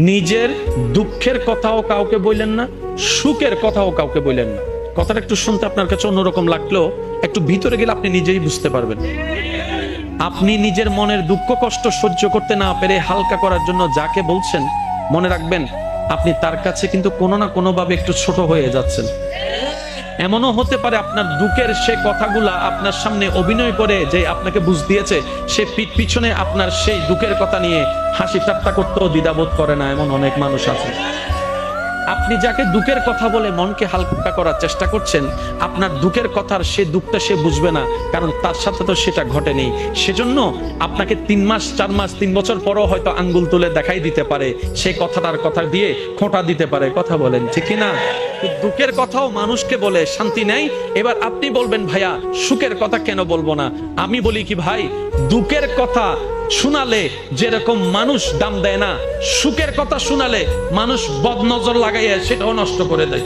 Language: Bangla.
নিজের দুঃখের কথাও কাউকে বললেন না, সুখের কথাও কাউকে বললেন না। কথাটা একটু শুনতে আপনার কাছে অন্যরকম লাগলেও একটু ভিতরে গেলে আপনি নিজেই বুঝতে পারবেন। আপনি নিজের মনের দুঃখ কষ্ট সহ্য করতে না পেরে হালকা করার জন্য যাকে বলছেন, মনে রাখবেন আপনি তার কাছে কিন্তু কোনো না কোনো ভাবে একটু ছোট হয়ে যাচ্ছেন। এমনও হতে পারে আপনার দুঃখের সে কথাগুলা আপনার সামনে অভিনয় করে যে আপনাকে বুঝ দিয়েছে, সে পিছনে আপনার সেই দুঃখের কথা নিয়ে হাসি ঠাট্টা করতেও দ্বিধাবোধ করে না, এমন অনেক মানুষ আছে। আপনি যাকে দুঃখের কথা বলে মনকে হালকা করার চেষ্টা করছেন, আপনার দুঃখের কথার সে দুঃখটা সে বুঝবে না, কারণ তার সাথে তো সেটা ঘটেনি। সেজন্য আপনাকে 3 মাস 4 মাস 3 বছর পরও হয়তো আঙ্গুল তুলে দেখাই দিতে পারে, সে কথাটার কথা দিয়ে খোঁটা দিতে পারে। কথা বলেন ঠিক কিনা? দুঃখের কথাও মানুষকে বলে শান্তি নেই। এবার আপনি বলবেন ভাইয়া সুখের কথা কেন বলবো না? আমি বলি কি ভাই, দুঃখের কথা শোনালে যেরকম মানুষ দাম দেয় না, সুখের কথা শোনালে মানুষ বদনজর লাগাইয়া সেটাও নষ্ট করে দেয়।